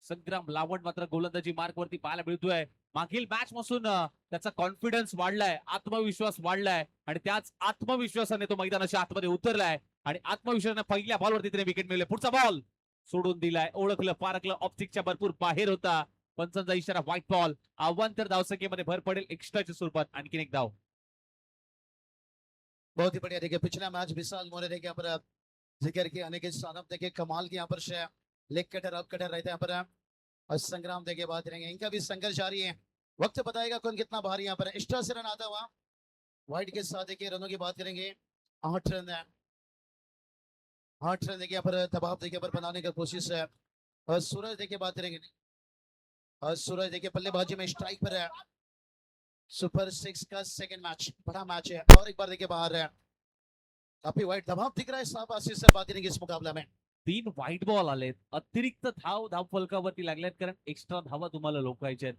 संग्राम लावण मात्र गोलंदाजी मार्क वरती पाहायला मिळतोय. मागील मॅच पासून त्याचा कॉन्फिडन्स वाढलाय, आत्मविश्वास वाढलाय आणि त्याच आत्मविश्वासाने तो मैदानाच्या आतमध्ये उतरलाय आणि आत्मविश्वासाने पहिल्या बॉलवरती त्याने विकेट मिळवले. पुढचा बॉल सोडून दिलाय, ओळखलं पारखलं, ऑप्टिकच्या भरपूर बाहेर होता. पंचांचा इशारा व्हाईट बॉल. आव्हान तर धावसंख्येमध्ये भर पडेल एक्स्ट्राच्या स्वरूपात. आणखीन एक धाव. बहुत ही बढ़िया देखिए पिछला मैच विशाल मोरे देखिए यहाँ पर जिक्र किया अनेक सानब देखिए कमाल की यहाँ पर लेग कटर अप कटर रहते हैं यहाँ पर और संग्राम देखिए बात करेंगे इनका भी संघर्ष जारी है। वक्त बताएगा कौन कितना भारी यहाँ पर एक्स्ट्रा से रन आता हुआ वाइट के साथ देखिए रनों की बात करेंगे 8 रन है। 8 रन देखिए यहाँ पर दबाव देखिए पर बनाने का कोशिश है और सूरज देखिए बात करेंगे और सूरज देखिए बल्लेबाजी में स्ट्राइक पर है। सुपर 6 का सेकंड मैच बड़ा मैच है और एक बार देखिए बाहर है काफी वाइट दबाव दिख रहा है साहब आशीष सर बात करेंगे इस मुकाबला में 3 व्हाईट बॉल आलेत, अतिरिक्त धाव फलकावरती लागल्यात कारण एक्स्ट्रा धावा तुम्हाला लोकायच्या आहेत.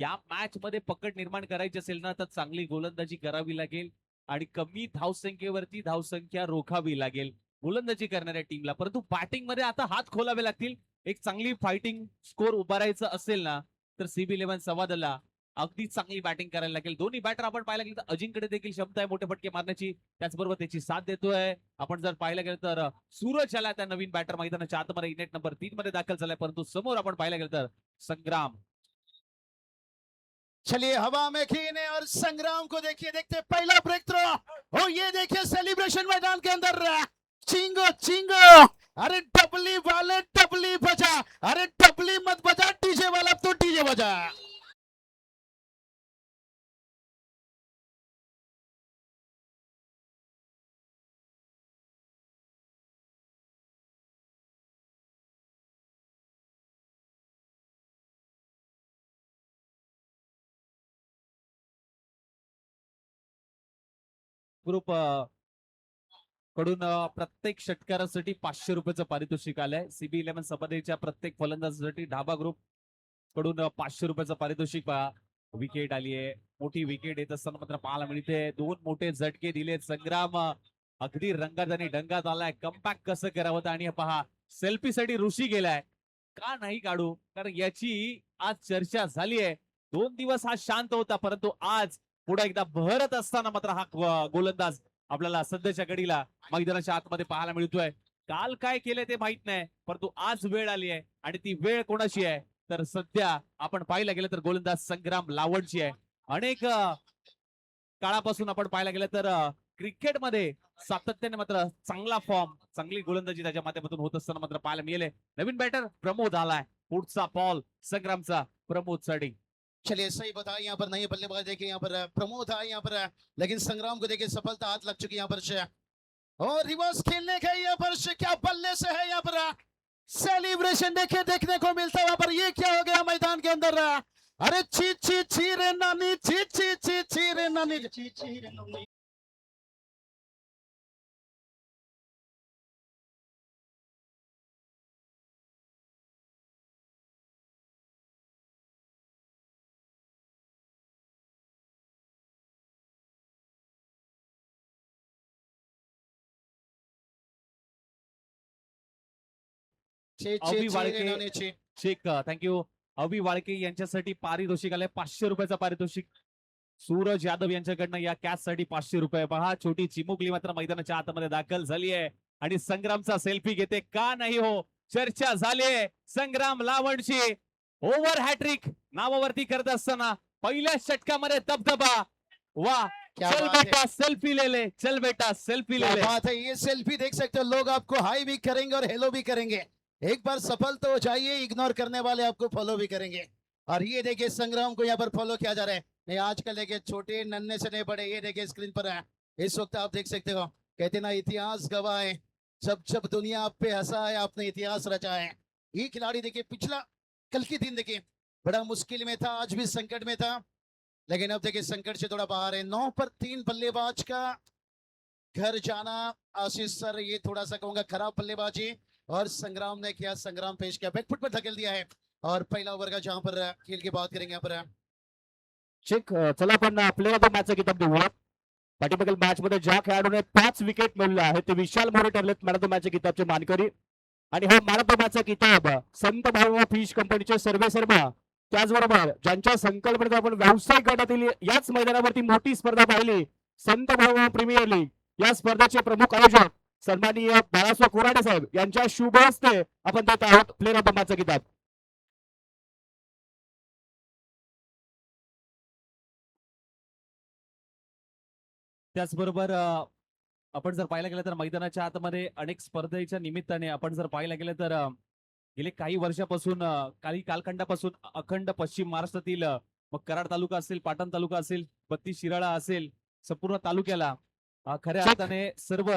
या मॅच मध्ये पकड निर्माण करायची असेल ना तर चांगली गोलंदाजी करावी लागेल आणि कमी धावसंख्येवरती धावसंख्या रोखावी लागेल गोलंदाजी करणाऱ्या टीमला. परंतु बॅटिंग मध्ये आता हात खोलावे लागतील. एक चांगली फायटिंग स्कोर उभारायचं असेल ना तर CB11 संवादला अगदी चांगली बॅटिंग करायला लागेल. दोन्ही बॅटर आपण पाहायला गेलं तर अजिंक्यकडे देखील क्षमता आहे मोठे फटके मारण्याची, त्याचबरोबर त्याची साथ देतोय. आपण जर पाहायला गेलं तर सूरज आला त्या नवीन बॅटर मैदानाच्या आतमध्ये इनेट नंबर 3 मध्ये दाखल झालाय. परंतु समोर आपण पाहायला गेलं तर संग्राम. चलिए हवा में खीने और संग्राम को देखिए देखते पहला ब्रेक थ्रो हो ये देखिए सेलिब्रेशन मैदान के अंदर चिंगो चिंगो अरे डबली वाले डबली बजा अरे डबली मत बजा डीजे वाला तो डीजे बजा। ग्रुप कडून प्रत्येक षटकारासाठी 500 रुपयाचं पारितोषिक आलंय. CB11 संबंधीच्या प्रत्येक फलंदाजासाठी ढाबा ग्रुप कडून 500 रुपयाचं पारितोषिक. विकेट आली आहे, मोठी विकेट येत असताना मात्र पाहायला मिळते. 2 मोठे झटके दिलेत. संग्राम अगदी रंगात आणि ढंगात आलाय. कमबॅक कसं करावं आणि पहा सेल्फीसाठी ऋषी गेलाय. का नाही काढू, कारण याची आज चर्चा झाली आहे. 2 दिवस हा शांत होता परंतु आज पुढे एकदा भरत असताना मात्र हा गोलंदाज आपल्याला सध्याच्या घडीला मैदानाच्या आतमध्ये पाहायला मिळतोय. काल काय केलंय ते माहित नाही परंतु आज वेळ आली आहे आणि ती वेळ कोणाची आहे तर सध्या आपण पाहायला गेलं तर गोलंदाज संग्राम लावणची आहे. अनेक काळापासून आपण पाहायला गेलं तर क्रिकेटमध्ये सातत्याने मात्र चांगला फॉर्म चांगली गोलंदाजी त्याच्या माध्यमातून होत असताना मात्र पाहायला मिळेल. नवीन बॅटर प्रमोद आलाय. पुढचा बॉल संग्रामचा प्रमोद साठी. चलिए सही बताया यहाँ पर नहीं बल्लेबाज देखिए यहाँ पर प्रमोद आए यहाँ पर लेकिन संग्राम को देखिए सफलता हाथ लग चुकी यहाँ पर और रिवर्स खेलने का यहाँ पर क्या बल्ले से है यहाँ पर सेलिब्रेशन देखिए देखने को मिलता है यहाँ पर ये क्या हो गया मैदान के अंदर अरे ची ची ची रे नानी ची ची ची ची रे नानी ची ची रे नानी। Avi Walke cheque thank you. अवि वाळके यांच्यासाठी पारितोषिक आलंय 500 रुपयाचं पारितोषिक. सूरज यादव यांच्याकडनं या कॅच साठी 500 रुपये. पहा छोटी चिमुकली मात्र मैदानाच्या आतमध्ये दाखल झाली आहे आणि संग्रामचा सेल्फी घेते. का नाही हो, चर्चा झालीये संग्राम लावणची. ओव्हर हॅट्रिक नावावरती करत असताना पहिल्या षटकामध्ये दबदबा. वाह, चल बेटा सेल्फी ले ले, चल बेटा सेल्फी ले ले. बात है ये सेल्फी देख सकते हो लोग आपको हाई भी करेंगे और हेलो भी करेंगे. एक बार सफल तो हो जाइए, इग्नोर करने वाले आपको फॉलो भी करेंगे. और ये देखिए संग्राम को यहाँ पर फॉलो किया जा रहा है. नहीं आजकल देखिए छोटे नन्हे से नहीं बड़े, ये देखिए स्क्रीन पर है इस वक्त आप देख सकते हो. कहते ना इतिहास गवाह है, जब जब दुनिया आप पे हंसा है आपने इतिहास रचा है. ये खिलाड़ी देखिए पिछला कल के दिन देखिए बड़ा मुश्किल में था, आज भी संकट में था लेकिन अब देखिए संकट से थोड़ा बाहर है. 9 पर 3 बल्लेबाज का घर जाना आशीष सर ये थोड़ा सा कहूंगा खराब बल्लेबाजी और संग्राम ने किया. संग्राम पेश किया बैकफुट पर धकेल दिया है और पहिला ओव्हर का जहां पर खेल की बात करेंगे यहाँ पर चेक. चला आपण आपल्याला तो मॅचचा किताब देऊया. पाठीमागील मॅच मध्ये ज्या खेळाडूने 5 विकेट मिळवल्या आहेत ते विशाल मोरे ठरलेत मॅन ऑफ द मॅच किताबचे मानकरी. आणि हा मानवमाचा किताब संत भाऊ फिश कंपनीचे सर्वे सर्वा, त्याचबरोबर ज्यांच्या संकल्पनेत आपण व्यावसायिक गटातील याच मैदानावरती मोठी स्पर्धा पाहिली, संत भाऊ प्रीमियर लीग, या स्पर्धेचे प्रमुख आयोजक सन्माननीय बाळासाहेब कोराडे साहेब यांच्या शुभ हस्ते आपण देत आहोत प्लेअर ऑफ द मॅचचा किताब. त्याचबरोबर आपण जर पाहायला गेलं तर मैदानाच्या आतमध्ये अनेक स्पर्धेच्या निमित्ताने आपण जर पाहायला गेलं तर गेले काही वर्षापासून काही कालखंडापासून अखंड पश्चिम महाराष्ट्रातील मग कराड तालुका असेल, पाटण तालुका असेल, बत्तीस शिराळा असेल, संपूर्ण तालुक्याला खऱ्या अर्थाने सर्व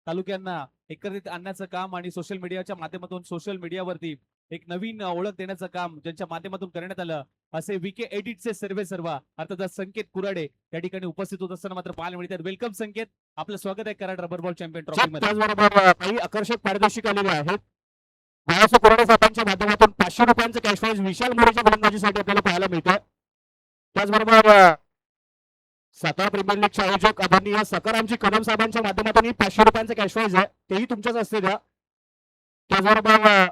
तालुक्यांना एकत्रित आणण्याचं काम आणि सोशल मीडियाच्या माध्यमातून सोशल मीडियावरती एक नवीन ओळख देण्याचं काम ज्यांच्या माध्यमातून करण्यात आलं, असे विके एडिटचे सर्वे सर्वा अर्थात संकेत कुराडे या ठिकाणी उपस्थित होत असताना मात्र पाहायला मिळतात. वेलकम संकेत, आपलं स्वागत आहे Karad rubber ball champion trophy मध्ये. त्याचबरोबर काही आकर्षक पारितोषिक आलेले आहेत. बाळासाहेब कोराडे साहेबांच्या माध्यमातून 500 रुपयांचं कॅश प्राइज विशाल मोरेच्या गोलंदाजीसाठी आपल्याला पाहायला मिळतं. त्याचबरोबर सातारा प्रीमियर लीगचे आयोजक आदरणीय सकारामजी कदम साहेबांच्या माध्यमातून 500 रुपयांचं कॅश प्राइज आहे, तेही तुमच्याच असते द्या. त्याचबरोबर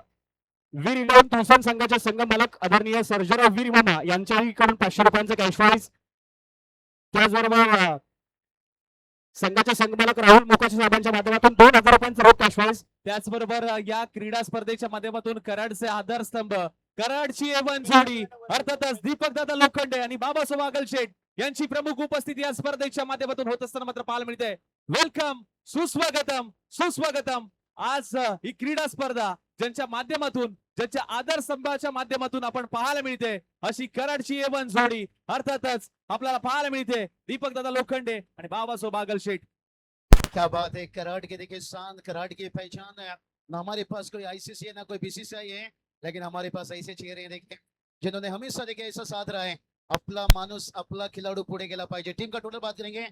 वीर इलेव्हन तुळसण संघाचे संघ मालक आदरणीय सर्जराव वीर मामा यांच्याही कडून 500 रुपयांचं कॅश प्राइज. त्याचबरोबर संघाचे संघमालक राहुल मुकाशी साहेबांच्या माध्यमातून 2000 रुपयांचं रोख कॅश प्राइज. त्याचबरोबर या क्रीडा स्पर्धेच्या माध्यमातून कराडचे आधारस्तंभ, कराडची एवन जोडी अर्थातच दीपक दादा लोखंडे आणि बाबासाहेब आगलशेठ यांची प्रमुख उपस्थिती या स्पर्धेच्या माध्यमातून होत असताना मात्र पाहायला मिळते. वेलकम, सुस्वागतम, सुस्वागतम. आज ही क्रीडा स्पर्धा ज्यांच्या माध्यमातून, ज्यांच्या आधारस्तंभाच्या माध्यमातून आपण पाहायला मिळते, अशी कराडची एवन जोडी अर्थातच आपल्याला पाहायला मिळते. दीपक दादा लोखंडे आणि बाबासाहेब आगलशेठ. क्या बात है, कराड़ के देखिए शान, कराड़ की पहचान है ना. हमारे पास कोई आईसीसी है ना कोई बीसीसीआई है, लेकिन हमारे पास ऐसे चेहरे हैं देखिए जिन्होंने हमेशा देखिए ऐसा साथ रहा है. आपला माणूस, आपला खिलाड़ू पुढे गेला पाहिजे. टीम का टोटल बात करेंगे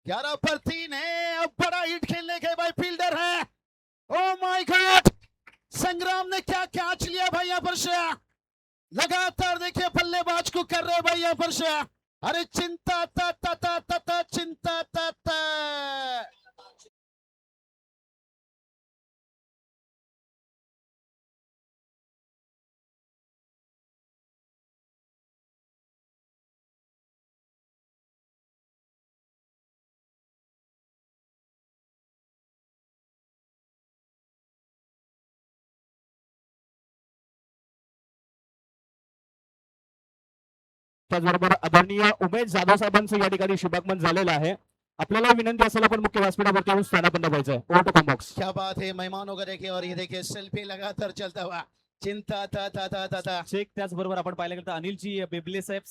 11 पर 3 है. अब बड़ा हिट खेलने के भाई फील्डर है. ओ माय गॉड, संग्राम ने क्या कैच लिया भाई यहाँ पर से. लगातार देखिए बल्लेबाज को कर रहे भाई यहाँ पर से. अरे चिंता ता ता ता ता ता चिंता ता ता. त्याचबरोबर आदरणीय उमेश जाधव साहेबांचं या ठिकाणी शुभागमन झालेलं आहे. आपल्याला विनंती असेल आपण मुख्य व्यासपीठावरती येऊन स्थानापन्न व्हायचंय. Over to box. क्या बात है, मेहमानों का देखिए. और ये देखिए सेल्फी लगातार चलता हुआ. चिंता ता ता ता ता ता. शेख. त्याचबरोबर आपण पाहायला गेलं तर अनिलजी बेबले साहेब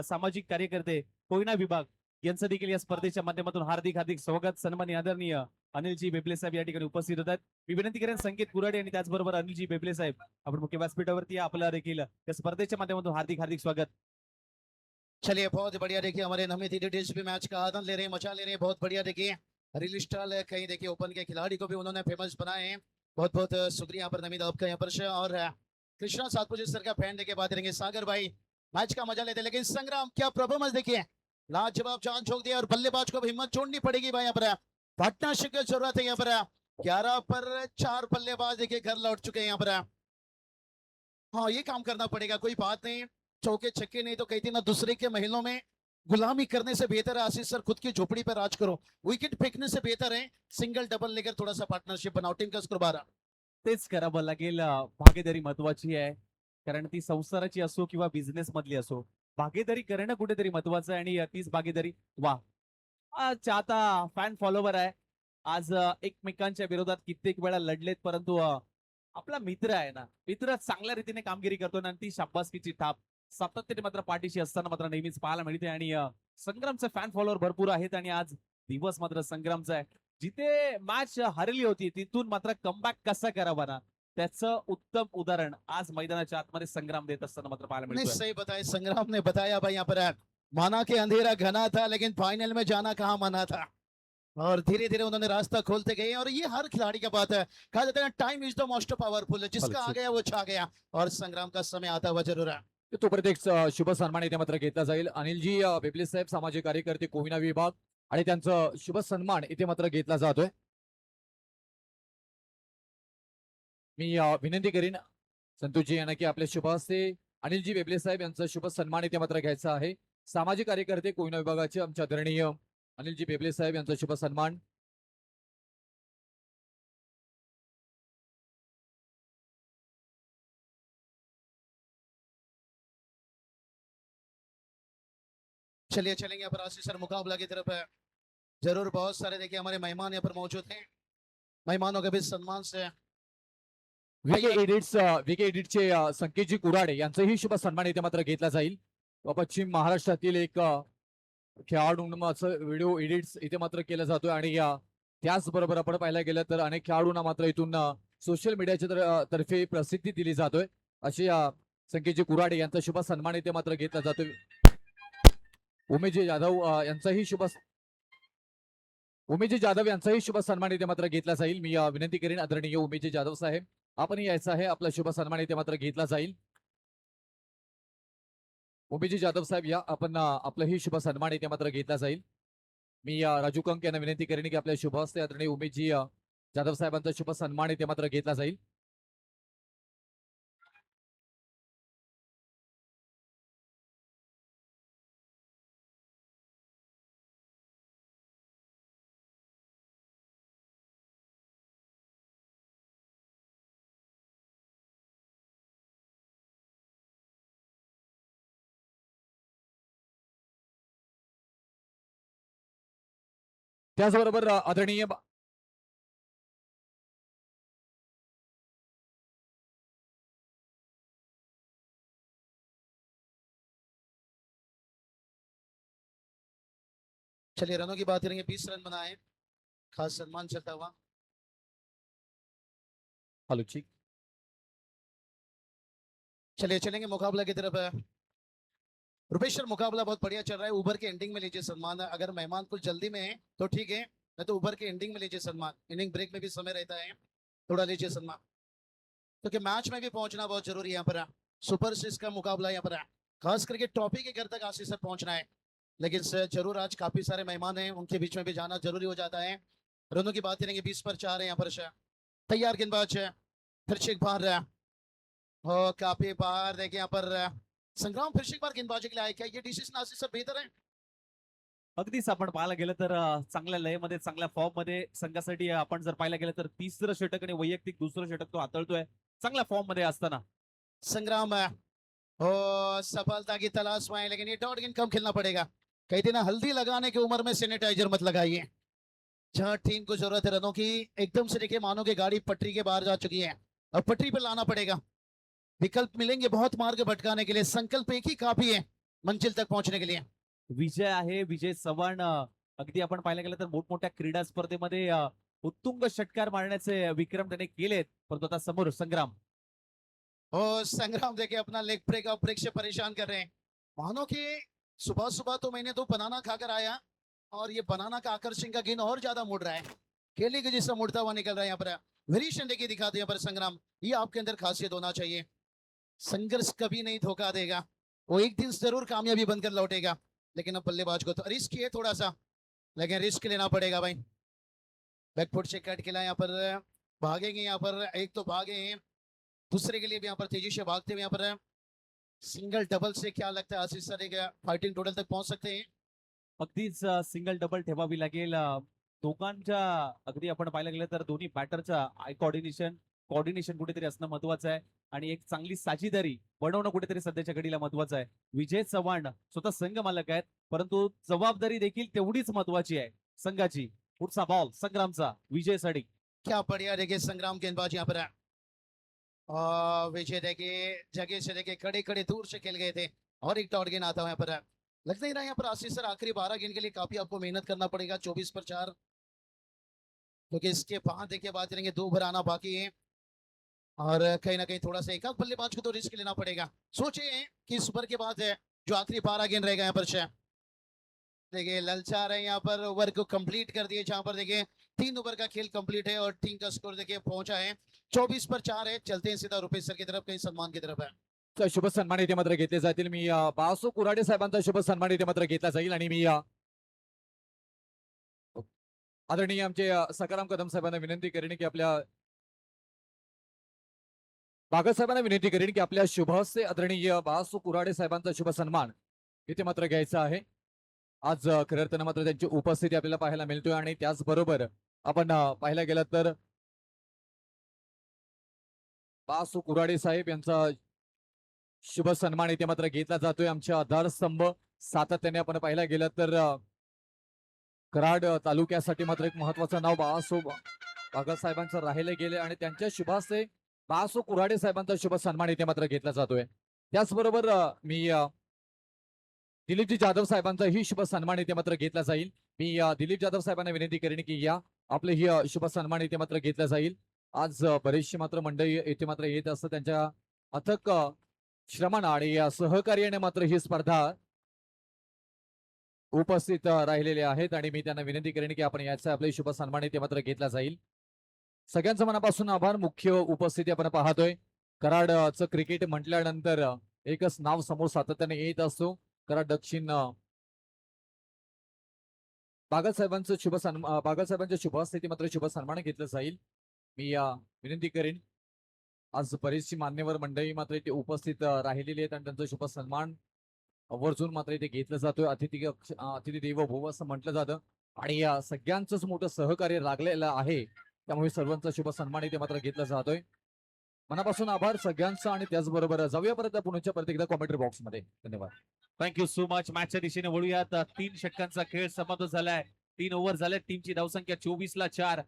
सामाजिक कार्यकर्ते कोयना विभाग यांचं देखील या स्पर्धेच्या माध्यमातून हार्दिक हार्दिक स्वागत. सन्माननीय आदरणीय अनिलजी बेबले साहेब या ठिकाणी उपस्थित होतात. मी विनंती करेन संकेत कुराडे आणि त्याचबरोबर अनिलजी बेबले साहेब आपण मुख्य व्यासपीठावरती आपल्याला देखील या स्पर्धेच्या माध्यमातून हार्दिक हार्दिक स्वागत. चलिए बहुत बढ़िया. देखिए हमारे नमित एडिटर्स भी मैच का आनंद ले रहे हैं, मचा ले रहे हैं. बहुत बढ़िया. देखिए रील स्टाइल है, कहीं देखिए ओपन के खिलाड़ी को भी उन्होंने फेमस बनाए हैं. बहुत बहुत शुक्रिया यहाँ पर नमित आपका यहाँ पर से. और कृष्णा सातपुजी सर का फैन देखिए बात करेंगे. सागर भाई मैच का मजा लेते, लेकिन संग्राम क्या परफॉर्मेंस देखिए, लाजवाब जान झोंक दिया. और बल्लेबाज को भी हिम्मत छोड़नी पड़ेगी भाई यहाँ पर. पार्टनरशिप की जरूरत है यहाँ पर. 11 पर 4 बल्लेबाज देखिए घर लौट चुके हैं यहाँ पर. हाँ ये काम करना पड़ेगा, कोई बात नहीं. चौके छक्के नहीं तो कहती ना दूसरे के महलों में गुलामी करने से बेहतर है आशीष सर खुद की झोपड़ी पर राज करो. विकेट फेंकने से बेहतर है सिंगल डबल लेकर थोड़ा सा पार्टनरशिप बनाओ. टीम का स्कोर 12. तेच करावं लागेल. भागीदारी महत्वाची आहे, कारण ती संसाराची असो किंवा बिझनेस मधली असो, भागीदारी करणं कुठेतरी महत्वाचं आहे. आणि तीच भागीदारी वा चाहता फॅन फॉलोवर आहे. आज एकमेकांच्या विरोधात कित्येक वेळा लढलेत, परंतु आपला मित्र आहे ना, मित्र चांगल्या रीतीने कामगिरी करतो आणि ती शाबासकीची थाप सातत्याने मात्र पाठीशी असताना मात्र नेहमीच पाहायला मिळते. आणि संग्रामचे फॅन फॉलोअर भरपूर आहेत आणि आज दिवस मात्र संग्रामचा आहे. जिथे मॅच हरली होती तिथून मात्र कमबॅक कसा करावा ना, त्याचं उत्तम उदाहरण आज मैदानाच्या आतमध्ये संग्राम देत असताना मात्र पाहायला नहीं मिळतं. सही बताया, संग्राम ने बताया भाई यहाँ पर. माना कि अंधेरा घना था लेकिन फाइनल में जाना कहाँ मना था. और धीरे धीरे उन्होंने रास्ता खोलते गए. और ये हर खिलाड़ी का बात है, कहा जाता है time is the most powerful. जिसका आ गया वो छा गया. और संग्राम का समय आता हुआ जरूर है. तोपर्यंत एक शुभ सन्मान इथे मात्र घेतला जाईल. अनिलजी बेबले साहेब सामाजिक कार्यकर्ते कोयना विभाग आणि त्यांचं शुभ सन्मान इथे मात्र घेतला जातोय. मी विनंती करीन संतोषजी यांना की आपल्या शुभ हस्ते अनिलजी वेबले साहेब यांचा शुभ सन्मान इथे मात्र घ्यायचा आहे. सामाजिक कार्यकर्ते कोयना विभागाचे आमचे आदरणीय अनिलजी वेबले साहेब यांचा शुभ सन्मान. चलिए चलेंगे यहाँ पर आशीष सर मुकाबला की तरफ है. जरूर बहुत सारे देखिए हमारे मेहमान यहाँ पर मौजूद हैं. मेहमानों के भी सम्मान से विके एडिटचे संकेतजी कुराडे यांचाही शुभ सन्मान इथे मात्र घेतला जाईल. पश्चिम महाराष्ट्रातील एक खेळाडूंचा व्हिडिओ एडिट्स इथे मात्र केला जातोय आणि त्याचबरोबर आपण पाहायला गेलं तर अनेक खेळाडूंना मात्र इथून सोशल मीडियाच्या तर्फे प्रसिद्धी दिली जातोय. असे संकेतजी कुराडे यांचा शुभ सन्मान इथे मात्र घेतला जातोय. उमेशजी जाधव यांचाही शुभ सन्मान इथे मात्र घेतला जाईल. मी विनंती करीन आदरणीय उमेशजी जाधव साहेब आपण यायचं आहे. आपला शुभ सन्मान इथे मात्र घेतला जाईल. उमेशजी जाधव साहेब या आपण आपलाही शुभ सन्मान इथे मात्र घेतला जाईल. मी राजू कंक यांना विनंती करीन की आपल्या शुभ हस्ते आदरणीय उमेशजी जाधव साहेबांचा शुभ सन्मान इथे मात्र घेतला जाईल. त्याचबरोबर आदरणीय चलिए रनों की बात करेंगे. 20 रन बनाए, खास सम्मान चलता हुआ. हलुची चलिए चलेंगे मुकाबला की तरफ है. रुपेश सर मुकाबला बहुत बढ़िया चल रहा है. उबर के एंडिंग में लीजिए सम्मान. अगर मेहमान कुछ जल्दी में है तो ठीक है, नहीं तो उबर के एंडिंग में लीजिए सम्मान. इनिंग ब्रेक में भी समय रहता है, थोड़ा लीजिए सम्मान, क्योंकि मैच में भी पहुंचना बहुत जरूरी है. यहाँ पर सुपर सिक्स का मुकाबला यहाँ पर है. खास करके ट्रॉफी के घर तक आशीष सर पहुंचना है, लेकिन सर जरूर आज काफी सारे मेहमान हैं, उनके बीच में भी जाना जरूरी हो जाता है. रनों की बात करेंगे. 20 पर 4 है यहाँ पर. तैयार गेंदबाज है, फिर से एक बार और काफी बार देखिए यहाँ पर संग्राम फिर से एक बार गेंदबाजी के लिए आए. क्या ये डिसिजन आशीष सर बेहतर है? अगदीच आपण पाहायला गेलं तर चांगल्या लयमध्ये चांगल्या फॉर्म मध्ये संघासाठी आपण जर पाहायला गेलं तर तिसरं षटक आणि वैयक्तिक दुसरं षटक तो हाताळतोय चांगल्या फॉर्म मध्ये असताना. संग्राम और सफलता की तलाश में है, लेकिन ये डॉट गेंद कम खेलना पड़ेगा. कहते ना हल्दी लगाने की उम्र में सैनिटाइजर मत लगाइए. जहां टीम को जरूरत है रनों की, एकदम से देखिए मानो कि गाड़ी पटरी के बाहर जा चुकी है, अब पटरी पर लाना पड़ेगा. विकल्प मिलेंगे बहुत मार्ग भटकाने के लिए. संकल्प एक ही काफी है मंजिल तक पहुंचने के लिए. विजय आहे, विजय चव्हाण अगदी आपण पाहायला गेलं तर मोठमोठ्या क्रीडा स्पर्धेमध्ये उत्तुंग षटकार मारण्याचे विक्रम त्याने केलेत. परंतु आता समोर संग्राम. और संग्राम देखिए अपना लेग ब्रेक और ब्रेक से परेशान कर रहे हैं. मानो कि सुबह सुबह तो मैंने 2 बनाना खाकर आया और ये बनाना का आकर्षण का गेंद और ज्यादा मुड़ रहा है. केले के जैसा मुड़ता हुआ निकल रहा है यहाँ पर. वेरिएशन देखिए दिखाते हैं यहाँ पर संग्राम. ये आपके अंदर खासियत होना चाहिए. संघर्ष कभी नहीं धोखा देगा, वो एक दिन जरूर कामयाबी बनकर लौटेगा. लेकिन अब बल्लेबाज को तो रिस्क है थोड़ा सा, लेकिन रिस्क लेना पड़ेगा भाई. बैकफुट से कट खेला यहाँ पर. भागेंगे यहाँ पर, एक तो भागे हैं, दूसरे के लिए भी यहाँ पर तेजी से भागते हुए यहाँ पर सिंगल डबल से क्या लगता है आशीष सर एक फाइटिंग टोटल तक पहुंच सकते हैं? अगदीच सिंगल डबल ठेवावी लागेल. दोघांच्या अगदी आपण पाहायला गेलं तर दोन्ही बॅटरचा आय कॉर्डिनेशन कुठेतरी असणं महत्वाचं आहे आणि एक चांगली साझीदारी बनवणं कुठेतरी सध्याच्या घडीला महत्वाचं आहे. विजय चव्हाण स्वतः संघ मालक आहेत, परंतु जबाबदारी देखील तेवढीच महत्वाची आहे संघाची. पुढचा बॉल संग्रामचा विजयसाठी. क्या बढ़िया देखिए संग्राम गेंदबाज यहाँ पर है. और विजय देखिए जगह से देखिए खड़े खड़े दूर से खेल गए थे और एक डॉट गेंद आता हुआ यहाँ पर है. लगता ही रहा यहाँ पर आशीष सर आखिरी 12 गेंद के लिए काफी आपको मेहनत करना पड़ेगा. 24 पर 4, क्योंकि इसके बाद देखिए बात करेंगे 2 ओवर आना बाकी है और कहीं ना कहीं थोड़ा सा एक बल्लेबाज को तो रिस्क लेना पड़ेगा. सोचिए कि इस ओवर के बाद है जो आखिरी 12 गेंद रहेगा यहाँ पर. देखिए ललचा रहे यहाँ पर ओवर को कंप्लीट कर दिए, जहां पर देखिए 3 ओवर का खेल कंप्लीट है और टीम का स्कोर देखिए पहुंचा है 24 पर 4 है. चलते हैं सीधा रुपेश सर की तरफ, कहीं सम्मान की तरफ है. शुभ सन्मान इथे मात्र घेतले जातील. मी बाळासाहेब कुराडे साहेबांचा शुभ सन्मान इथे मात्र घेतला जाईल आणि मी आदरणीय आमचे सकाराम कदम साहेबांना विनंती करेन की आपल्या बागल साहेबांना विनंती करेन की आपल्या शुभहस्ते आदरणीय बाळासाहेब कुऱ्हाडे साहेबांचा शुभ सन्मान इथे मात्र घ्यायचा आहे. आज खऱ्या अर्थानं मात्र त्यांची उपस्थिती आपल्याला पाहायला मिळतोय आणि त्याचबरोबर आपण पाहायला गेलं तर बाळासाहेब कुऱ्हाडे साहेब यांचा शुभ सन्मान इथे मात्र घेतला जातोय. आमच्या आधारस्तंभ सातत्याने आपण पाहायला गेलं तर कराड तालुक्यासाठी मात्र एक महत्वाचं नाव बाळासाहेब बागल साहेबांचं राहिले गेले आणि त्यांच्या शुभास्ते बाळासाहेब कुऱ्हाडे साहेबांचा शुभ सन्मान इथे मात्र घेतला जातोय. त्याचबरोबर मी दिलीपजी जाधव साहेबांचाही शुभ सन्मान इथे मात्र घेतला जाईल. मी दिलीप जाधव साहेबांना विनंती करेन की या आपले ही शुभ सन्मान इथे मात्र घेतला जाईल. आज बरेचशी मात्र मंडळी इथे मात्र येत असतं त्यांच्या अथक श्रमानं आणि या सहकार्याने मात्र ही स्पर्धा उपस्थित राहिलेले आहेत आणि मी त्यांना विनंती करेन की आपण याचा आपले शुभ सन्मान इथे मात्र घेतला जाईल. सगळ्यांचं मनापासून आभार. मुख्य उपस्थिती आपण पाहतोय. कराडचं क्रिकेट म्हटल्यानंतर एकच नाव समोर सातत्याने येत असतो. कराड दक्षिण बागल साहेबांचं बागल साहेबांच्या शुभ हस्ते मात्र शुभ सन्मान घेतलं जाईल. मी विनंती करेन. आज बरीचशी मान्यवर मंडळी मात्र इथे उपस्थित राहिलेली आहेत आणि त्यांचा शुभ सन्मान आवर्जून मात्र इथे घेतलं जातोय. अतिथी देवो भव असं म्हटलं जातं आणि या सगळ्यांचंच मोठं सहकार्य लागलेलं आहे. त्यामुळे सर्वांचा शुभ सन्मान इथे मात्र घेतला जातोय. मनापासून आभार सगळ्यांचा आणि त्याचबरोबर जाऊया परत पुण्याच्या परत एकदा कॉमेंट्री बॉक्स मध्ये. धन्यवाद. Thank you so much. मॅचच्या दिशेने वळूयात. 3 षटकांचा खेळ समाप्त झालाय. 3 ओव्हर झाले. टीमची धावसंख्या 24-4.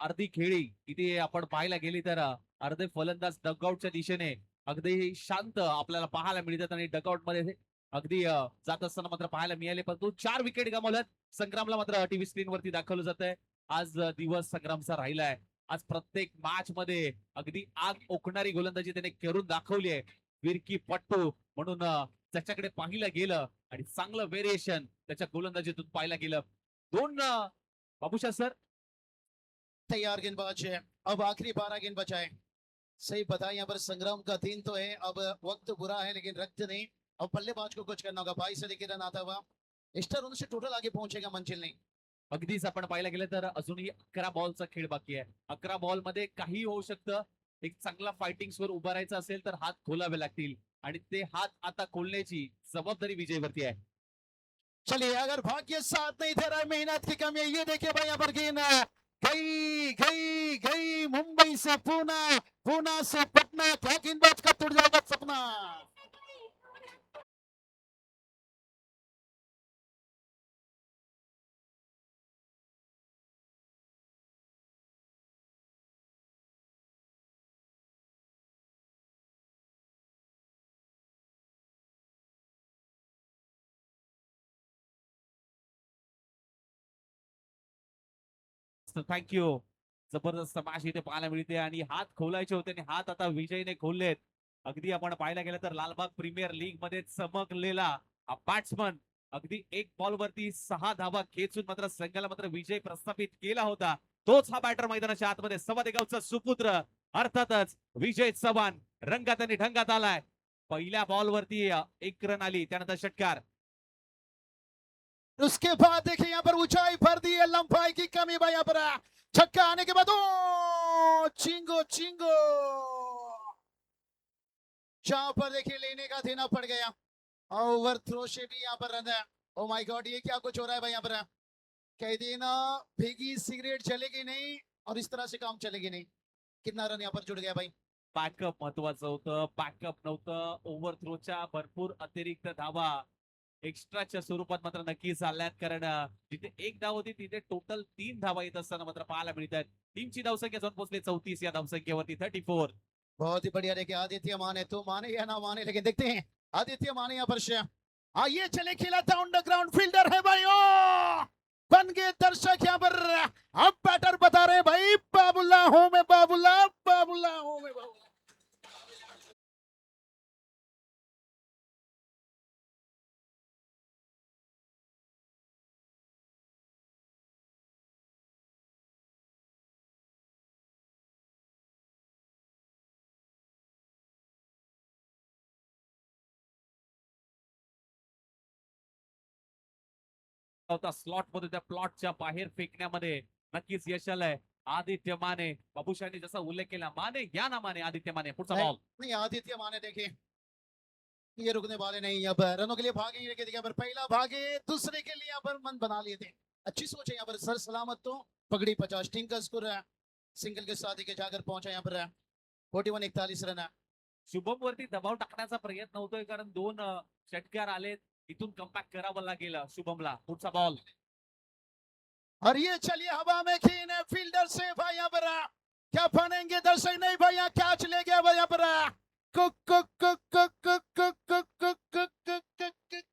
अर्धी खेळी इथे आपण पाहायला गेली तर अर्धे फलंदाज डगआउटच्या दिशेने अगदी शांत आपल्याला पाहायला मिळतात आणि डगआउट मध्ये अगदी जात असताना मात्र पाहायला मिळाले. परंतु 4 विकेट गमावल्यात. संग्रामला मात्र टीव्ही स्क्रीन वरती दाखवलं जात आहे. आज दिवस संग्रामचा राहिलाय. आज प्रत्येक मॅच मध्ये अगदी आग ओकणारी गोलंदाजी त्याने करून दाखवली आहे. विरकी पट्टू म्हणून त्याच्याकडे पाहिलं गेलं आणि चांगलं व्हेरिएशन त्याच्या गोलंदाजीतून पाहायला गेलं. 2 बाबूशा सर तैयार गेंदबाज है, अब आखिरी 12 गेंद बचा है. सही पता है यहाँ पर संग्राम का दिन तो है, अब वक्त बुरा है लेकिन रक्त नहीं. अब बल्लेबाज को कुछ करना होगा. 22 से देखिए रन आता हुआ एक्स्ट्रा रन से टोटल आगे पहुंचेगा मंजिल नहीं. अगदीच आपण पाहायला गेलं तर अजूनही 11 बॉलचा खेळ बाकी आहे. 11 बॉल मध्ये काही होऊ शकतं. एक चांगला फायटिंग वर उभा राहायचं असेल तर हात खोलावे लागतील आणि ते हात आता खोलण्याची जबाबदारी विजयवरती आहे. चलिए अगर भाग्य साथ नहीं दे रहा है, मेहनत की कमी है. ये देखिए भाई यहाँ पर गेंद गई गई गई मुंबई से पुणे, पुणे से पटना. क्या गेंदबाज का टूट जाएगा सपना. थँक्यू. जबरदस्त मॅच इथे पाहायला मिळते आणि हात खोलायचे होते आणि हात आता विजयने खोललेत. अगदी आपण पाहायला गेलं तर लालबाग प्रीमियर लीग मध्ये चमकलेला हा बॅट्समन अगदी 1 बॉल वरती 6 धावा खेचून मात्र संघाला मात्र विजय प्रस्थापित केला होता. तोच हा बॅटर मैदानाच्या आतमध्ये सवादेगावचा सुपुत्र अर्थातच विजय चव्हाण रंगात आणि ढंगात आलाय. पहिल्या बॉल वरती 1 रन आली. त्यानंतर षटकार. उसके बाद देखिए यहाँ पर ऊंचाई भर दी है, लंबाई की कमी भाई. यहाँ पर छक्का आने के बाद ओ चिंगो चिंगो, जहां पर देखिए लेने का देना पड़ गया. ओवर थ्रो से भी यहाँ पर रन है. ओ माय गॉड, ये क्या कुछ हो रहा है भाई. यहाँ पर कह देना भीगी सिगरेट चलेगी नहीं और इस तरह से काम चलेगी नहीं. कितना रन यहाँ पर जुड़ गया भाई. बॅकअप महत्वाचं होतं. बॅकअप नव्हतं. ओव्हर थ्रोच्या भरपूर अतिरिक्त धावा एक्स्ट्राच्या स्वरूपात मात्र नक्कीच आल्यात. कारण जिथे 1 धाव होती तिथे टोटल 3 धावा येत असताना मात्र पाहायला मिळतात. टीमची धावसंख्या जाऊन पोहोचली 34 या धावसंख्येवरती 34. बहुत ही बढ़िया. देखिए आदित्य माने तो माने या ना माने, लेकिन देखते हैं आदित्य माने यहाँ पर आइए चले खेला था अंडरग्राउंड फील्डर है भाई. ओ बन गए दर्शक यहाँ पर. अब बैटर बता रहे भाई बाबुल्ला हो में बाबुल्ला, बाबुल्ला हो में बाबुल्ला. होता स्लॉट मध्ये त्या प्लॉटच्या बाहेर फेकण्यामध्ये नक्कीच यश आलंय. आदित्य माने, बाबूशाही जसा उल्लेख केला, माने घ्या ना माने, आदित्य माने पुढचा नाही. बॉल. नहीं आदित्य माने देखिए ये रुकने वाले नहीं, यहाँ पर रनों के लिए भागे, ये देखिए यहाँ पर पहला भागे, दूसरे के लिए यहाँ पर मन बना लिए थे। अच्छी सोच है यहाँ पर, सर सलामत तो पगड़ी 50, टीम का स्कोर सिंगल के साथ ही जाकर पहुंचा यहाँ पर 41 रन है। शुभम वरती दबाव टाकण्याचा प्रयत्न होतोय, कारण दोन षटकार आले, इथून कमबॅक करावं लागेल शुभमला. पुढचा बॉल. और ये चलिए हवा में खीन है, फील्डर से भाई यहाँ पर क्या फनेंगे दर्शक, नहीं भाई यहाँ कैच ले गया भाई यहाँ पर कुक कुक कुक कुक कुक कुक कुक कुक कुक कुक कुक कुक।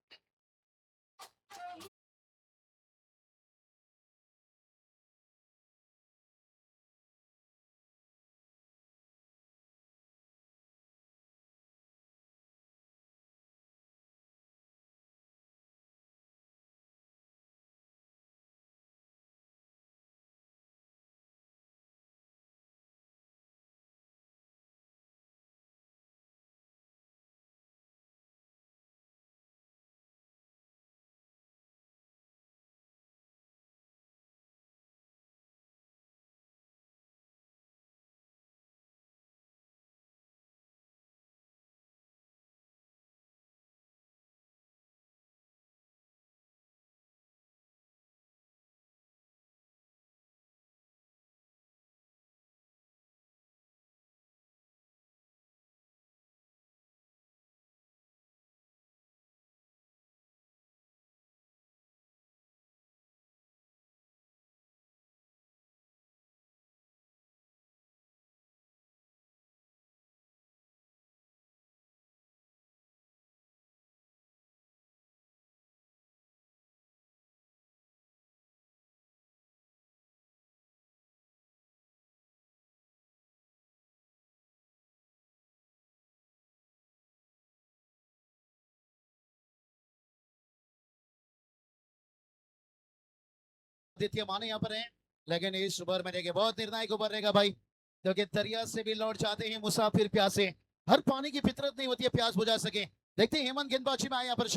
आदित्य माने यहाँ पर है, लेकिन इस ओवर में देखिए बहुत निर्णायक ओवर रहेगा भाई, क्योंकि दरिया से भी लौट जाते हैं मुसाफिर प्यासे, हर पानी की फितरत नहीं होती है प्यास बुझा सके। देखते हैं हेमंत गेंदबाजी में आए यहाँ पर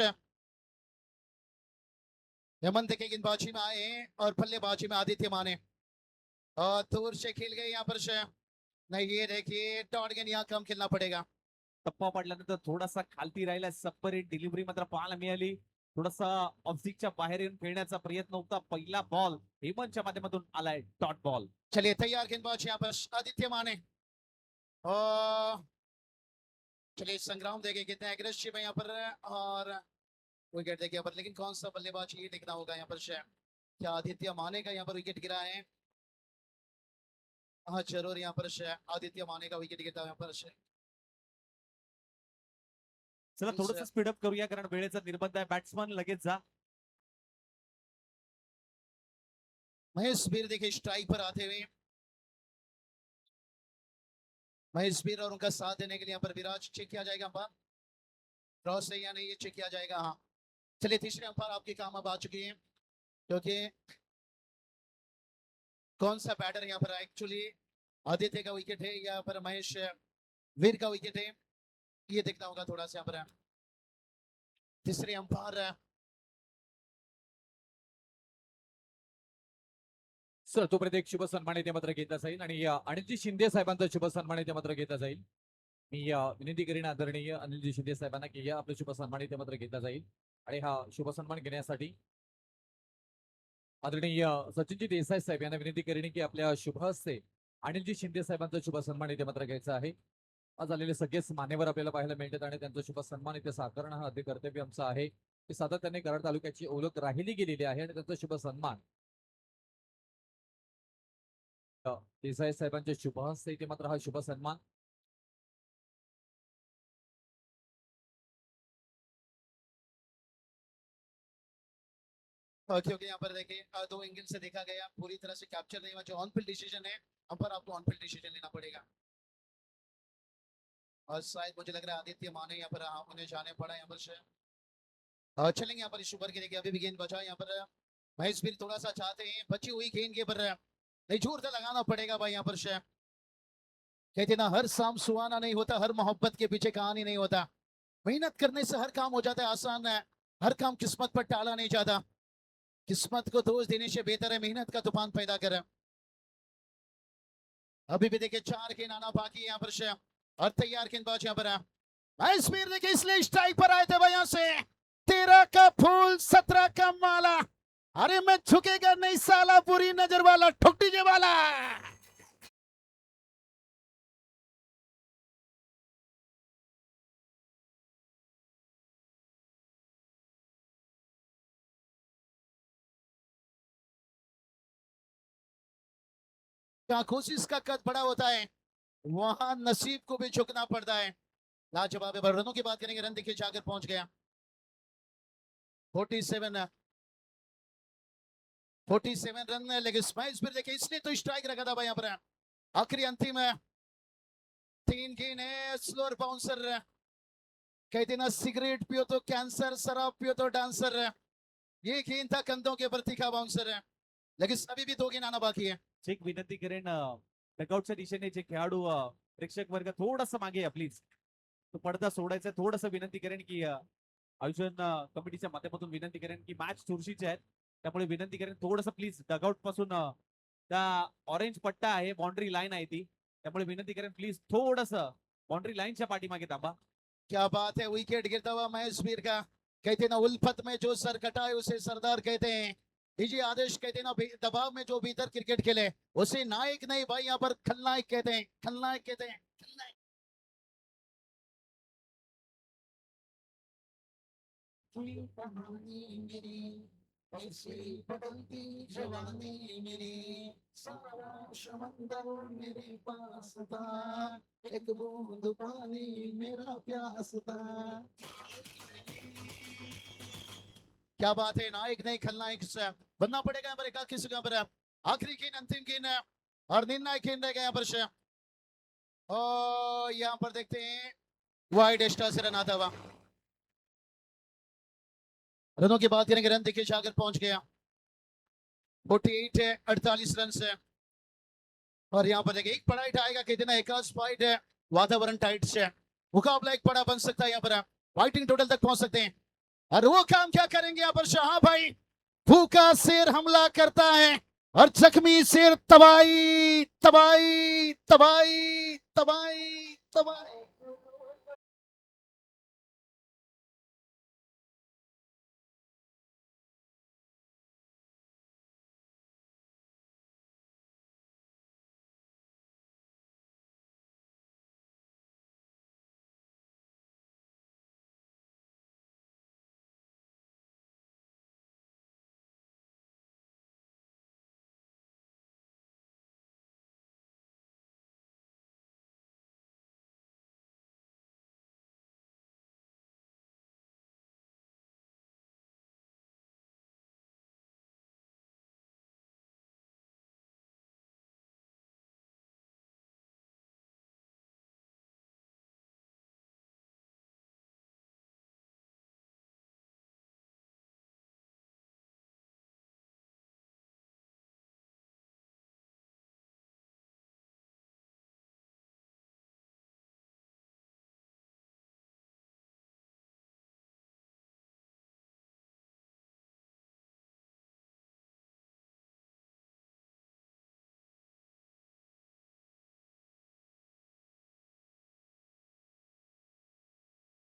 हेमंत देखिए गेंदबाजी में आए हैं और बल्लेबाजी में आदित्य माने, और दूर से खेल गए यहाँ पर नहीं, ये देखिए डॉट गेंद यहाँ कम खेलना पड़ेगा। टप्पा पडल्यानंतर थोडासा खालती राहिला, सप्परेट डिलिव्हरी मात्र पाहायला मिळाली. थोडासा ऑफस्टिकच्या बाहेर येऊन खेळण्याचा प्रयत्न होता. पहिला बॉल हेमंतच्या माध्यमातून आलाय, डॉट बॉल. चलिए तैयार गेंदबाज यहाँ पर आदित्य माने, और चलिए संग्राम देखे कितने एग्रेसिव है यहाँ पर, और विकेट देखे यहाँ पर, लेकिन कौन सा बल्लेबाज ये देखना होगा यहाँ पर क्या आदित्य माने का यहाँ पर विकेट गिरा है? हाँ जरूर यहाँ पर आदित्य माने का विकेट गिरा यहाँ पर चला थोडंसं स्पीडअप करूया, कारण वेळेचा निर्बंध आहे. बॅट्समन लगेच जा. महेश भीर देखिए स्ट्राइक पर आते हुए, महेश भीर और उनका साथ देने के लिए यहाँ पर विराज चेक किया जाएगा अंपायर, क्रॉस है या नहीं ये चेक किया जाएगा। हाँ चलिए तीसरे अंपायर आपके काम अब आ चुकी है, क्योंकि कौन सा बैटर यहाँ पर एक्चुअली आदित्य का विकेट है या पर महेश वीर का विकेट है, ये देखना होगा थोड़ा सा यहाँ पर। तीसरे अंपायर सर तोपर्यंत एक शुभ सन्मान इथे मात्र घेतला जाईल आणि अनिलजी शिंदे साहेबांचा शुभ सन्मान इथे मात्र घेतला जाईल. मी विनंती करीन आदरणीय अनिलजी शिंदे साहेबांना की या आपला शुभ सन्मान इथे मात्र घेतला जाईल, आणि हा शुभ सन्मान घेण्यासाठी आदरणीय सचिनजी देसाई साहेब यांना विनंती करीन की आपल्या शुभ हस्ते अनिलजी शिंदे साहेबांचा शुभ सन्मान इथे मात्र घ्यायचा आहे. आज आलेले सगळेच मान्यवर आपल्याला पाहायला मिळतात आणि त्यांचा शुभ सन्मान इथे साकारणं हा अगदी कर्तव्य आमचं आहे. हे सातत्याने कराड तालुक्याची ओळख राहिली गेलेली आहे आणि त्यांचा शुभ सन्मान देसाई साहेबांच्या शुभ हस्ते इथे मात्र हा शुभ सन्मान क्योंकि यहाँ पर देखिए दो एंगल से देखा गया, पूरी तरह से कैप्चर नहीं हुआ, जो ऑन फील्ड डिसीजन है अंपायर आपको ऑन फील्ड डिसीजन लेना पड़ेगा, और शायद मुझे लग रहा है आदित्य माने यहाँ पर उन्हें जाने पड़ा यहाँ पर चलेंगे यहाँ पर इस ओवर के देखिए अभी भी गेंद बचा यहाँ पर, महेश भीर थोड़ा सा चाहते हैं बची हुई गेंद के पर नहीं, जोर से लगाना पड़ेगा भाई यहाँ पर कहते ना हर शाम सुहाना नहीं होता, हर मोहब्बत के पीछे कहानी नहीं होता, मेहनत करने से हर काम हो जाता है आसान है, हर काम किस्मत पर टाला नहीं जाता, किस्मत को दोष देने से बेहतर है मेहनत का तूफान पैदा करें। अभी भी देखिए 4 गेंद आना बाकी है यहाँ पर से। और तैयार गेंदबाज यहाँ पर है। स्पीड देखिए इसलिए स्ट्राइक पर आए थे भाई यहाँ से। 13 का फूल 17 का माला। अरे मैं झुकेगा नहीं साला, पूरी नजर वाला, ठुक डीजे वाला। जहाँ कोशिश का कद बड़ा होता है वहां नसीब को भी झुकना पड़ता है। लाजवाब है। रनों की बात करेंगे, रन देखिए जाकर पहुंच गया 47 रन है, लेकिन स्माइल्स फिर देखिए इसने तो स्ट्राइक रखा था भाई यहाँ पर। आखिरी अंतिम है 3 गेंद है। स्लोअर बाउंसर कहते ना, सिगरेट पियो तो कैंसर, शराब पियो तो डांसर। ये गेंद था कंधों के प्रति का बाउंसर है, लेकिन अभी भी 2 गेंद आना बाकी है। एक विनंती करेन डगआउटच्या दिशेने जे खेळाडू प्रेक्षक वर्ग थोडस मागे या प्लीज. तो पडदा सोडायचा, थोडस विनंती करेन की आयोजन कमिटीच्या माध्यमातून विनंती करेन की मॅच चुरशीचे आहेत, त्यामुळे विनंती करेन थोडस प्लीज डगआउट पासून त्या ऑरेंज पट्टा आहे, बाउंड्री लाईन आहे ती, त्यामुळे विनंती करेन प्लीज थोडस बाउंड्री लाईनच्या पाठीमागे थांबा. क्या बात है, विकेट गिरता हुआ महेश वीर का। कहते ना उल्फत में जो सर कटाए उसे सरदार कहते हैं। डीजे आदेश कहते ना दबाव में जो भीतर क्रिकेट खेले उसे नायक नहीं भाई, यहाँ पर खलनायक कहते हैं, खलनायक कहते हैं, खलनायक। कहानी मेरी ऐसी बदलती जवानी मेरी, सारा समंदर मेरे पास था, एक बूंद पानी मेरा प्यास था। क्या बात है, नायक नहीं खलनायक से बनना पड़ेगा यहाँ पर। एक किसी का पर आखिरी गेंद, अंतिम गेंद है और निर्णायक गेंद रहेगा यहाँ पर से। और यहाँ पर देखते हैं वाइड एक्स्ट्रा से रन आता हुआ। रनों की बात करेंगे, रन देखिए जाकर पहुंच गया 48 है 48 रन से। और यहाँ पर देखिए एक बड़ा हिट आएगा, कहते ना एक फाइट है, वातावरण टाइट से, मुकाबला एक बड़ा बन सकता है यहाँ पर, फाइटिंग टोटल तक पहुंच सकते हैं। और वो काम क्या करेंगे यहाँ पर शाह भाई, भूखा शेर हमला करता है और जख्मी शेर तबाही तबाही तबाही तबाही तबाही।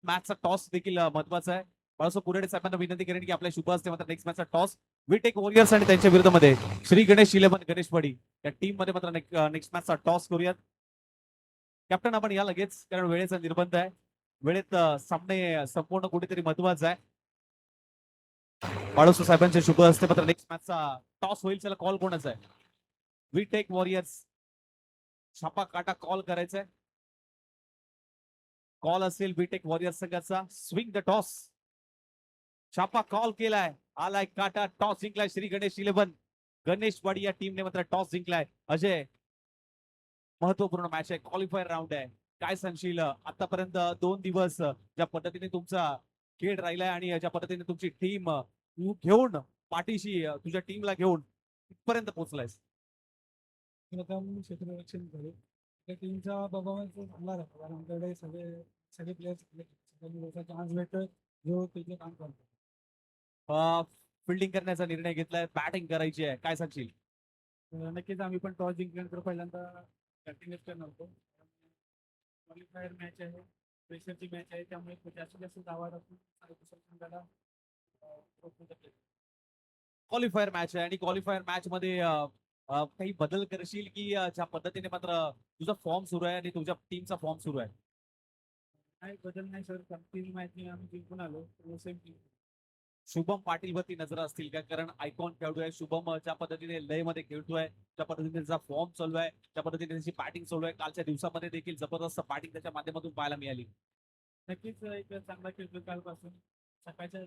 मॅचचा टॉस देखील महत्वाचा आहे. बाळासाहेब कुराडे साहेबांना विनंती करेन की आपल्या शुभ हस्ते मात्र नेक्स्ट मॅचचा टॉस विटेक वॉरियर्स आणि त्यांच्या विरुद्धमध्ये श्री गणेश 11 गणेशवाडी या टीम मध्ये मात्र नेक्स्ट मॅचचा टॉस करूयात. कॅप्टन आपण या लगेच, कारण वेळेचा निर्बंध आहे, वेळेत सामने संपूर्ण कुठेतरी महत्वाचा आहे. बाळासाहेब साहेबांच्या शुभ हस्ते मात्र नेक्स्ट मॅचचा टॉस होईल. चला कॉल कोणाचा आहे? विटेक वॉरियर्स छापा काटा कॉल करायचा आहे. कॉल असेल बीटेक वॉरियर्स संघाचा. Swing the toss. छापा कॉल केलाय, आलाय काटा, टॉस जिंकलाय श्री गणेश 11 गणेशवाडी या टीमने मात्र टॉस जिंकलाय. अजय, महत्वपूर्ण मॅच आहे, क्वालिफायर राऊंड आहे, काय सांगशील? आतापर्यंत 2 दिवस ज्या पद्धतीने तुमचा खेळ राहिलाय आणि ज्या पद्धतीने तुमची टीम घेऊन पाठीशी तुझ्या टीमला घेऊन इथपर्यंत पोहोचलायस? प्रथम क्षेत्ररक्षण करू त्या टीमचा परफॉर्मन्स चांगला राहतो, कारण आमच्याकडे सगळे सगळे प्लेयर्स चान्स भेटतो जो त्याचे काम करतो. फिल्डिंग करण्याचा निर्णय घेतलाय, बॅटिंग करायची आहे, काय सांगशील? नक्कीच आम्ही पण टॉस जिंकल्यानंतर पहिल्यांदा कंटिन्यूच करणार होतो. क्वालिफायर मॅच आहे, प्रेशरची मॅच आहे, त्यामुळे जास्तीत जास्त धावा टाकून दुसऱ्या संघाला रोखून टाकले. क्वालिफायर मॅच आहे आणि क्वालिफायर मॅच मध्ये काही बदल करशील की ज्या पद्धतीने मात्र तुझा फॉर्म सुरू आहे आणि तुझ्या टीमचा फॉर्म सुरू आहे? काही बदल नाही सर, तीन मॅच आम्ही जिंकून आलो सेम टीम. शुभम पाटील वरती नजर असतील का? कारण आयकॉन खेळतोय शुभम, ज्या पद्धतीने लय मध्ये खेळतोय, ज्या पद्धतीने त्याचा फॉर्म चालू आहे, ज्या पद्धतीने त्याची बॅटिंग चालू आहे, कालच्या दिवसामध्ये देखील जबरदस्त बॅटिंग त्याच्या माध्यमातून पाहायला मिळाली. नक्कीच एक चांगला खेळतो कालपासून. सकाळच्या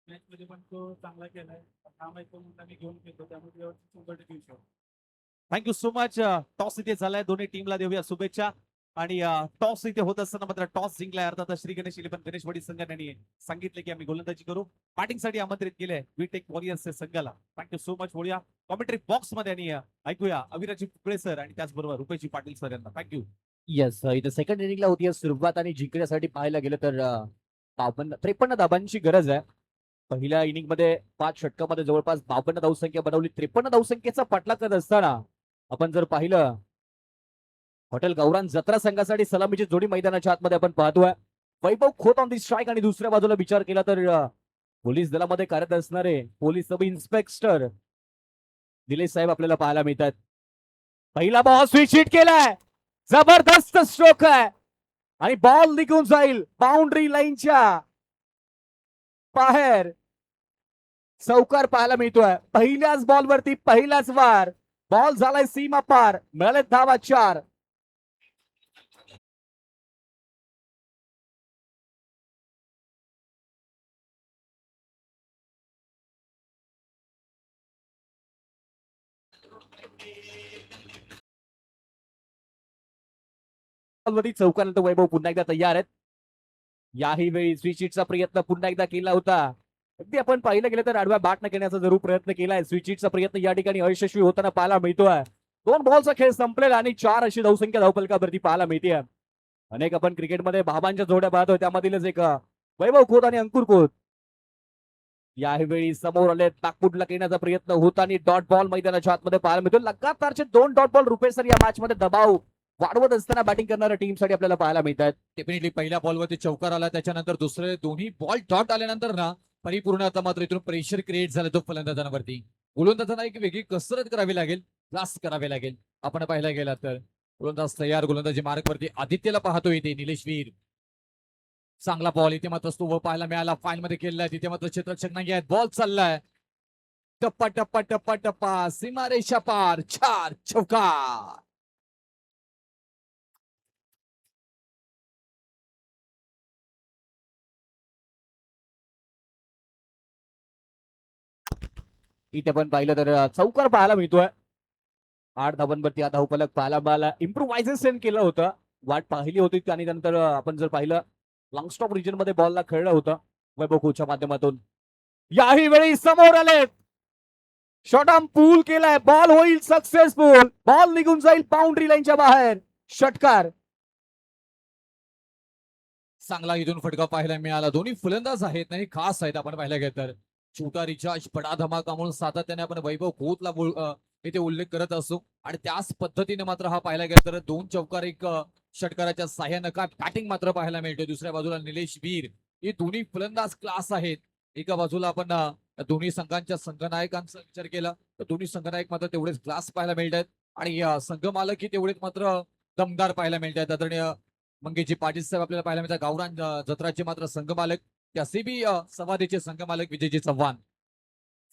मॅच मध्ये पण तो चांगला केलाय. हा मॅच तो म्हणून आम्ही घेऊन खेळतो, त्यामुळे व्यवस्थित 100% येऊ शकतो. Thank you so much. टॉस इथे झालाय, दोन्ही टीमला देऊया शुभेच्छा. आणि टॉस इथे होत असताना मात्र टॉस जिंकलाय अर्थात श्री गणेश इलेव्हन गणेशवाडी संघाने सांगितले की आम्ही गोलंदाजी करू, बॅटिंगसाठी आमंत्रित केले वी टेक वॉरियर्स संघाला. Thank you so much. बोलूया कॉमेंट्री बॉक्स मध्ये आणि ऐकूया अविराजी कुकडे सर आणि त्याचबरोबर रुपेशजी पाटील सर यांना. थँक्यू. येस, इथे सेकंड इनिंगला होती सुरुवात आणि जिंकण्यासाठी पाहायला गेलं तर 53 धाबांची गरज आहे. पहिल्या इनिंग मध्ये 5 षटकामध्ये जवळपास 52 धावसंख्या बनवली. 53 धावसंख्येचा पाठलाग करत असताना आपण जर पाहिलं हॉटेल गौरान जत्रा संघासाठी सलामीची जोडी मैदानाच्या आतमध्ये आपण पाहतोय. वैभव खोत ऑन दी स्ट्राईक आणि दुसऱ्या बाजूला विचार केला तर पोलीस दलामध्ये कार्यरत असणारे पोलीस सब इन्स्पेक्टर निलेश साहेब आपल्याला पाहायला मिळतात. पहिला बॉल स्विच हिट केलाय, जबरदस्त स्ट्रोक आहे आणि बॉल निघून जाईल बाउंड्री लाईनच्या बाहेर. चौकार पाहायला मिळतोय. पहिल्याच बॉलवरती पहिलाच वार, बॉल झालाय सीमा पार, मिळाले धावा 4. बॉलवरती चौकानंतर वैभव पुन्हा एकदा तयार आहेत. याही वेळी स्विचिटचा प्रयत्न पुन्हा एकदा केला होता. अगदी आपण पाहिलं गेलं तर आडव्या बॅट न घेण्याचा जरूर प्रयत्न केलाय. स्विचिटचा प्रयत्न या ठिकाणी अयशस्वी होताना पाहायला मिळतोय. 2 बॉलचा खेळ संपलेला आणि 4 अशी धावसंख्या धावफलकावरती पाहायला मिळते. अनेक आपण क्रिकेटमध्ये बाबांच्या जोड्या पाहतोय, त्यामधीलच एक वैभव खोत आणि अंकुर खोत यावेळी समोर आले. नागपूरला येण्याचा प्रयत्न होता आणि डॉट बॉल मैदानाच्या आतमध्ये पाहायला मिळतो. लगातारचे 2 डॉट बॉल रुपेश सर या मॅच मध्ये दबाव वाढवत असताना बॅटिंग करणाऱ्या टीमसाठी आपल्याला पाहायला मिळतात. डेफिनेटली पहिल्या बॉलवरती चौकार आला, त्याच्यानंतर दुसरे दोन्ही बॉल डॉट आल्यानंतर ना परिपूर्ण आता मात्र इथून प्रेशर क्रिएट झालं तो फलंदाजांवरती. गोलंदाजांना एक वेगळी कसरत करावी लागेल, क्लास करावे लागेल. आपण पाहायला गेला तर गोलंदाज तयार, गोलंदाजी मार्गवरती आदित्यला पाहतो इथे निलेश वीर. चांगला बॉल इथे मात्र तो पाहायला मिळाला, फाईल मध्ये केलेला आहे. तिथे मात्र क्षेत्ररक्षक नाही आहेत. बॉल चाललाय टप्पा टप्पा टप्पा टप्पा सीमारेषा पार, 4 चौकार. इथे पण पाहिलं तर चौकार पाहायला मिळतोय. 8 धावांवरती हा धावफलक पाहायला मिळाला. इम्प्रोव्हायझेशन केलं होतं, वाट पाहिली होती आणि नंतर आपण जर पाहिलं लॉंग स्टॉप रिजन मध्ये बॉलला खेळलं होतं वैभव खोच्या माध्यमातून. याही वेळी समोर आले, शॉट आर्म पूल केलाय, बॉल होईल सक्सेसफुल, बॉल निघून जाईल बाउंड्री लाईनच्या बाहेर, षटकार. चांगला इथून फटका पाहायला मिळाला. दोन्ही फलंदाज आहेत आणि खास आहेत. आपण पाहायला गेलं तर छोटा रिचार्ज बडा धमाका म्हणून सातत्याने आपण वैभव खोतला इथे उल्लेख करत असतो आणि त्याच पद्धतीने मात्र हा पाहायला गेला तर 2 चौकार 1 षटकाराच्या साह्यानं का बॅटिंग मात्र पाहायला मिळते. दुसऱ्या बाजूला निलेश वीर, हे दोन्ही फलंदाज क्लास आहेत. एका बाजूला आपण दोन्ही संघांच्या संघनायकांचा विचार केला तर दोन्ही संघनायक मात्र तेवढेच क्लास पाहायला मिळतात आणि संघमालक तेवढेच मात्र दमदार पाहायला मिळतात. आदरणीय मंगेशजी पाटील साहेब आपल्याला पाहायला मिळतात. गावरान जत्राचे मात्र संघमालक, त्या सीबी संवादेचे संघमालक विजयजी चव्हाण.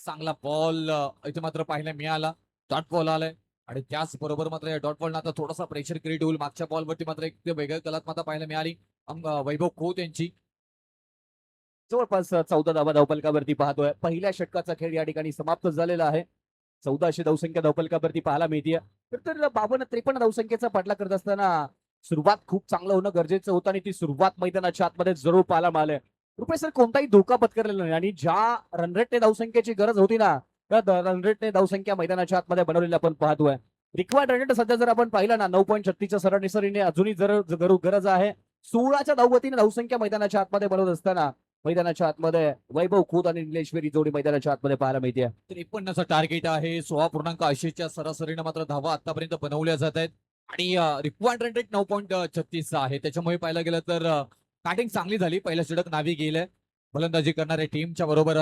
चांगला बॉल इथे मात्र पाहायला मिळाला, डॉट बॉल आलाय आणि त्याचबरोबर मात्र या डॉट बॉलनं आता थोडासा प्रेशर क्रिएट होईल. मागच्या बॉलवरती मात्र एक वेगळ्या कलात्मकता पाहायला मिळाली वैभव खोत यांची. जवळपास 14 धावा धावफलकावरती पाहतोय. पहिल्या षटकाचा खेळ या ठिकाणी समाप्त झालेला आहे. 14 अशी धावसंख्या धावफलकावरती पाहायला मिळते. तर 52-53 धावसंख्येचा पाठलाग करत असताना सुरुवात खूप चांगलं होणं गरजेचं होतं आणि ती सुरुवात मैदानाच्या आतमध्ये जरूर पाहायला मिळाले. रुपेश सर कोणताही धोका पत्करलेला नाही आणि ज्या रनरेटने धावसंख्येची गरज होती ना, त्या रनरेटने धावसंख्या मैदानाच्या आतमध्ये बनवलेली आपण पाहतोय. रिक्वायर्ड रनरेट सध्या जर आपण पाहिलं ना 9.36च्या सरासरीने अजूनही गरज आहे. 16च्या धावगतीने धावसंख्या मैदानाच्या आतमध्ये बनवत असताना मैदानाच्या आतमध्ये वैभव खोत आणि निलेश्वरी जोडी मैदानाच्या आतमध्ये पाहायला मिळते. 53चं टार्गेट आहे. 16.80च्या सरासरीनं मात्र धावा आतापर्यंत बनवल्या जात आहेत. आणि रिक्वायर्ड रन रेट 9.36 आहे. त्याच्यामुळे पाहायला गेलं तर बॅटिंग चांगली झाली. पहिल्या षटक नावी गेलंय फलंदाजी करणाऱ्या टीमच्या बरोबर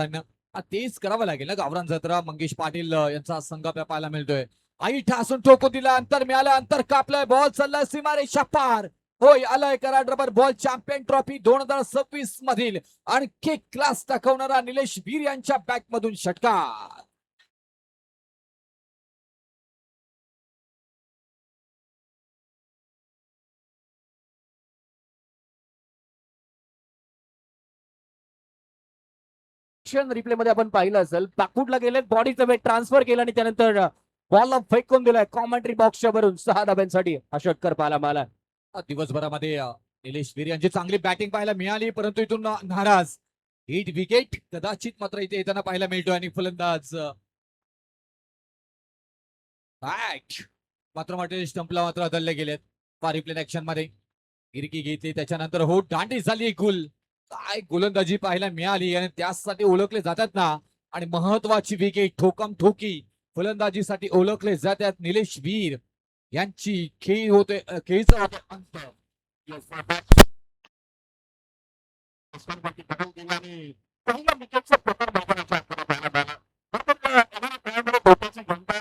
तेच करावं लागेल ना. गावरान जत्रा मंगेश पाटील यांचा संघ आपल्याला पाहायला मिळतोय. आई ठासून ठोकून दिला, अंतर मिळालं, अंतर कापलंय, बॉल चाललाय सीमारेषा पार. होय, आलाय Karad rubber ball champion trophy 2026 मधील आणखी क्लास दाखवणारा निलेश वीर यांच्या बॅट मधून षटकार. रिप्ले मध्ये आपण पाहिलं असेल, बॅकफुटला गेले, बॉडीचं वेट ट्रान्सफर केलं आणि त्यानंतर बॉलला फेकून दिलाय कॉमेंट्री बॉक्सच्या वरून 6 धाब्यांसाठी हा षटकार पाहायला मिळाला. दिवसभरामध्ये निलेश वीर यांची चांगली बॅटिंग पाहायला मिळाली, परंतु इथून नाराज. हिट विकेट कदाचित मात्र इथे येताना पाहायला मिळतोय आणि फलंदाज मात्र मात्र स्टंपला मात्र हदलले गेलेत. फार रिप्ले ऍक्शन मध्ये गिरकी घेतली, त्याच्यानंतर हो दांडी झाली गुल. काय गोलंदाजी पाहायला मिळाली आणि त्यासाठी ओळखले जातात ना. आणि महत्वाची विकेट ठोकम ठोकी फलंदाजीसाठी ओळखले जातात निलेश वीर यांची खेळी होते खेळीचा होते अंत. पहिल्या विकेटचा प्रकार मैदानाच्या आत पाहायला मिळाला. खेळाडूला धोक्याची घंटा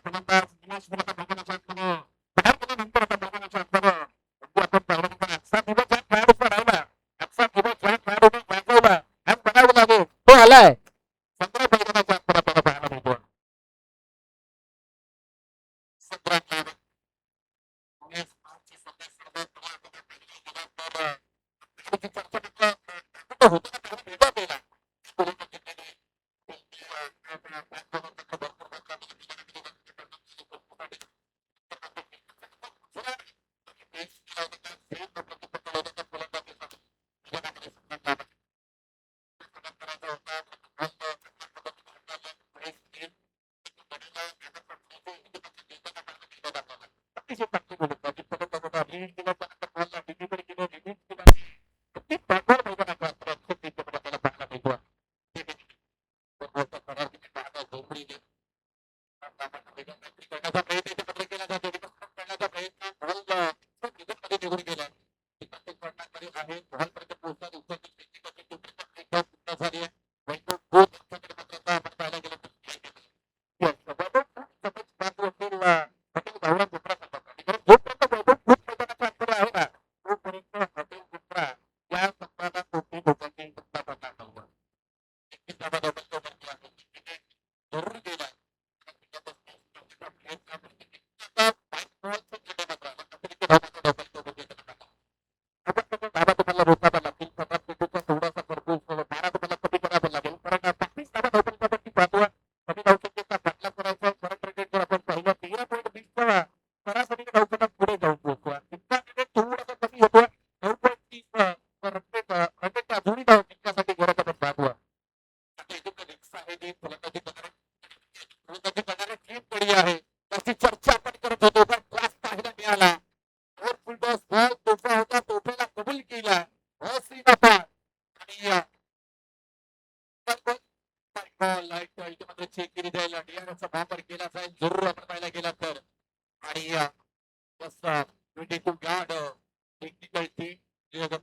फलंदाज निलेश वीर आता मैदानाच्या आतमध्ये बाहेर गेल्यानंतर आता मैदानाच्या आतमध्ये आपण पाहिलं आजचा दिवस ज्या खेळाडूचा राहिला, आजचा दिवस ज्या खेळाडूने गाजवला आज बनावं लागेल तो आलाय. 15 मैदानाच्या आतमध्ये आपल्याला पाहायला मिळतो. 17 खेळाडू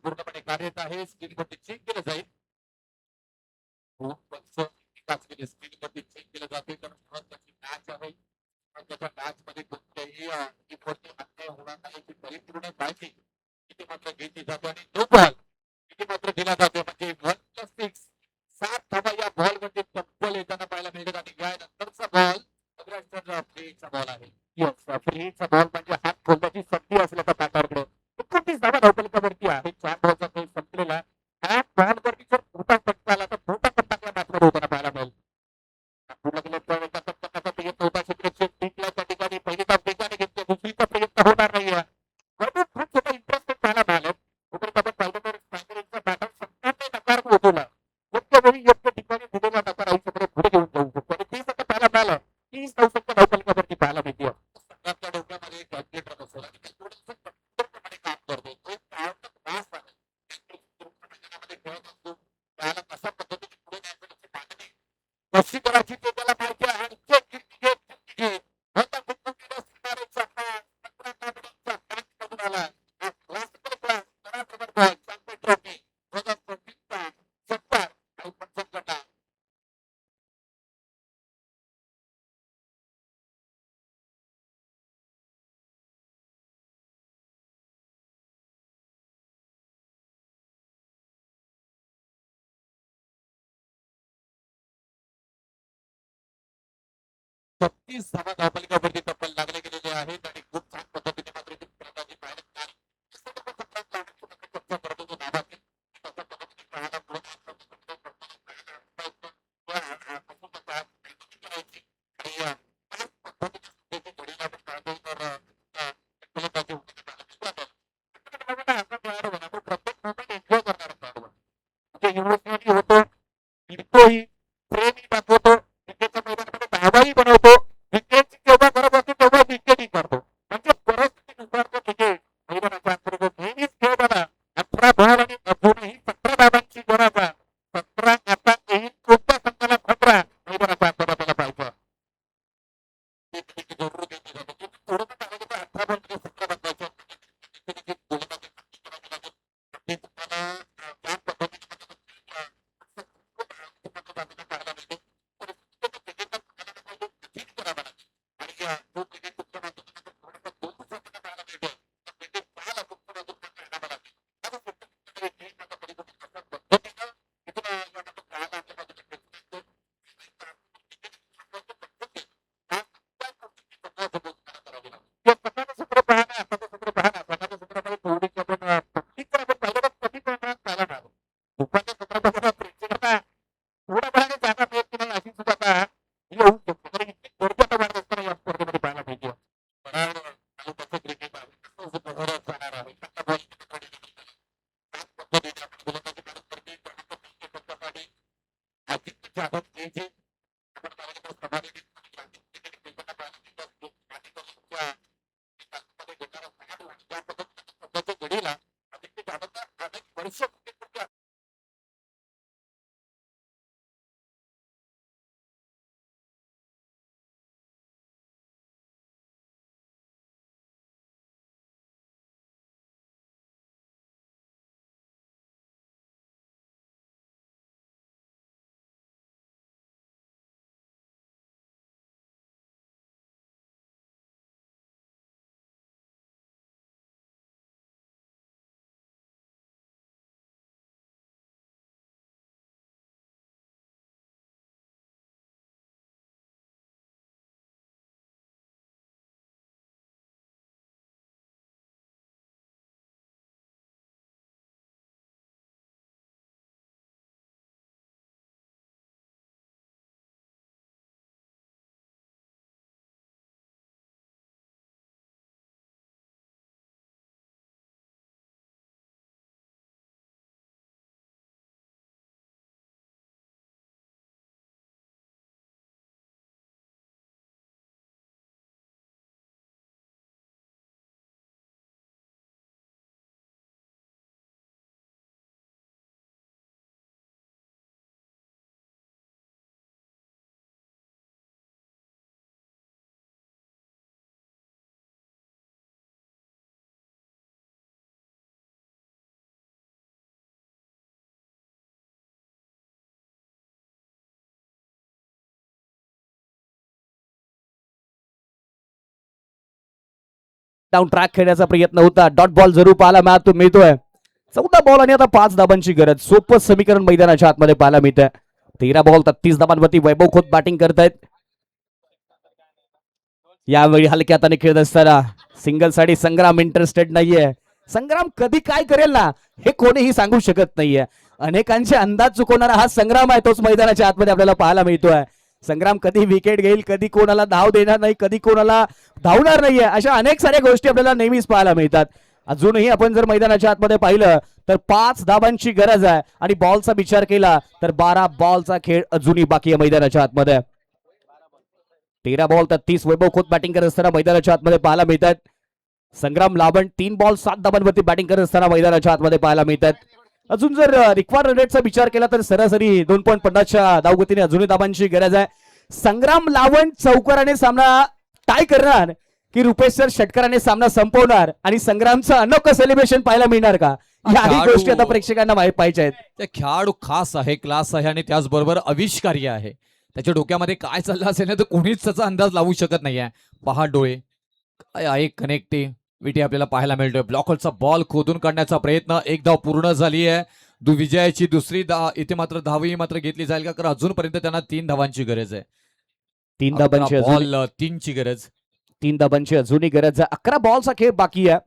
पूर्णपणे कार्यरत आहे. स्क्रीनवरती चेक केलं जाईल. स्क्रीनवरती चेक केलं जाते तर महत्वाची मॅच आहे. त्याच्या मॅच मध्ये कोणत्याही टीमवरती अन्याय होणार नाही याची परिपूर्ण काळजी इथे मात्र घेतली जाते आणि तो बॉल इथे मात्र दिला जातो म्हणजे 1+6 7 धावा या बॉल मध्ये तब्बल येताना पाहायला मिळतात आणि यानंतरचा बॉल फ्रीचा बॉल आहे. फ्रीचा बॉल म्हणजे हात खोलण्याची संधी असल्या त्या बॅटरकडे 29 धावा धावपलकावरती आहे. 4 बॉलचा खेळ संपलेला. ह्या बॉलवरती जर मोठा फटका आला तर मोठा फटका या मॅचमध्ये होताना पाहायला मिळेल. नागपूरला गेल्या त्यावेळेचा फटका प्रयत्न होता. क्षेत्रक्षेत्र जिंकला त्या ठिकाणी पहिली धाव वेगाने घेतली. दुसरीचा प्रयत्न होणार नाहीये. खूप छोटा इंटरेस्टेड पाहायला मिळालं. तोपर्यंत आपण पाहिलं तर स्ट्रायकरचा बॅटर सत्याने नकार होतोला योग्य वेळी योग्य ठिकाणी दिलेला नकार आयुष्याकडे पुढे घेऊन जाऊ शकतो आणि तेच आता पाहायला मिळालं. 30 धावसंख्या धावपलकावरती पाहायला मिळते. संघाच्या डोक्यामध्ये कॅल्क्युलेटर बसवला आणि थोडंसं काम करतो. तो त्रास आहे. 36 धावा धावपलिकावरती टप्पल लागले गेलेले आहेत आणि खूप छान पद्धतीने मात्र इथे फलंदाजी पाहायला मिळाली. धावा घेत तशा पद्धतीने पाहायला मिळत होतो फिरतोही प्रेमी दाखवतो क्रिकेटच्या मैदानामध्ये धावाही बनवतो विकेट जेव्हा करत असतो तेव्हा विकेटही करतो म्हणजे परिस्थितीनुसार तो क्रिकेट मैदानाच्या अंतर्गत नेहमीच खेळ झाला 18 बॉल आणि अजूनही 17 धावांची गरज आहे 17 आता येईल कोणत्या संघाला 15 मैदानाच्या अंतर्गत पाहिजे थोडं 18 बॉल 17 बदलायचे डाऊन ट्रॅक खेळण्याचा प्रयत्न होता डॉट बॉल जरूर पाहायला मिळतोय 14 बॉल आणि आता 5 धाबांची गरज सोपं समीकरण मैदानाच्या आतमध्ये पाहायला मिळतंय 13 बॉल 33 धाबांवरती वैभव खोत बॅटिंग करतायत यावेळी हलक्या हाताने खेळत असताना सिंगल साठी संग्राम इंटरेस्टेड नाहीये संग्राम कधी काय करेल ना हे कोणीही सांगू शकत नाहीये अनेकांचे अंदाज चुकवणारा हा संग्राम आहे तोच मैदानाच्या आतमध्ये आपल्याला पाहायला मिळतोय संग्राम कधी विकेट घेईल कधी कोणाला धाव देणार नाही कधी कोणाला धावणार नाहीये अशा अनेक साऱ्या गोष्टी आपल्याला नेहमीच पाहायला मिळतात अजूनही आपण जर मैदानाच्या आतमध्ये पाहिलं तर 5 धाबांची गरज आहे आणि बॉलचा विचार केला तर 12 बॉलचा खेळ अजूनही बाकी आहे मैदानाच्या आतमध्ये 13 बॉल 30 वैभव खोत बॅटिंग करत असताना मैदानाच्या आतमध्ये पाहायला मिळतात संग्राम लावण 3 बॉल 7 धाबांवरती बॅटिंग करत असताना मैदानाच्या आतमध्ये पाहायला मिळतात अजून जर रिक्वायर्ड रन रेटचा विचार केला तर सरासरी 2.50च्या धावगतीने अजूनही धाबांची गरज आहे संग्राम लावण चौकाराने सामना टाय करणार की रुपेश सर षटकाराने सामना संपवणार आणि संग्रामचं अनोखं सेलिब्रेशन पाहायला मिळणार का याही गोष्टी आता प्रेक्षकांना माहित पाहिजे आहेत ते खेळाडू खास आहे क्लास आहे आणि त्याचबरोबर आविष्कारी आहे त्याच्या डोक्यामध्ये काय चाललं असेल ना तर कोणीच त्याचा अंदाज लावू शकत नाहीये पहा डोळे काय आहे कनेक्टिव्हिटी आपल्याला पाहायला मिळतोय ब्लॉकरचा बॉल खोदून काढण्याचा प्रयत्न एक धाव पूर्ण झाली आहे विजयाची दुसरी इथे मात्र धावही मात्र घेतली जाईल का कारण अजूनपर्यंत त्यांना 3 धावांची गरज आहे तीन धाबांची अजून बॉल 3ची गरज. 3 धाबांची अजूनही गरज आहे. 11 बॉलचा खेळ बाकी आहे.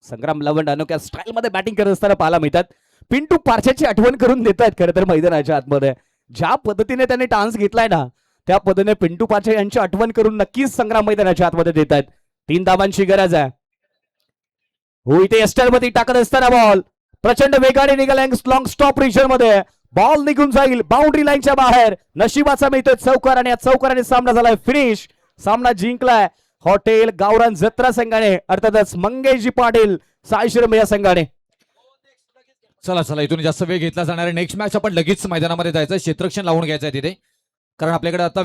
संग्राम लवंड अनोख्या स्टाईल मध्ये बॅटिंग करत असताना पाहायला मिळतात. पिंटू पारशाची आठवण करून देत आहेत खरं तर मैदानाच्या आतमध्ये. ज्या पद्धतीने त्यांनी डान्स घेतलाय ना त्या पद्धतीने पिंटू पारशे यांची आठवण करून नक्कीच संग्राम मैदानाच्या आतमध्ये देत आहेत. 3 धाबांची गरज आहे. हो इथे एस्टर मध्ये टाकत असताना बॉल प्रचंड वेगाने निघाला लॉंग स्टॉप रिजन मध्ये. बॉल निघून जाईल बाउंड्री लाईनच्या बाहेर. नशिबाचा मिळतोय चौकार आणि या चौकाराने सामना झालाय फिनिश. सामना जिंकलाय हॉटेल गावरान जत्रा संघाने अर्थातच मंगेशजी पाटील सायश्रम या संघाने. चला चला इथून जास्त वेळ घेतला जाणार आहे. नेक्स्ट मॅच आपण लगेच मैदानामध्ये जायचं, क्षेत्ररक्षण लावून घ्यायचं आहे तिथे, कारण आपल्याकडे आता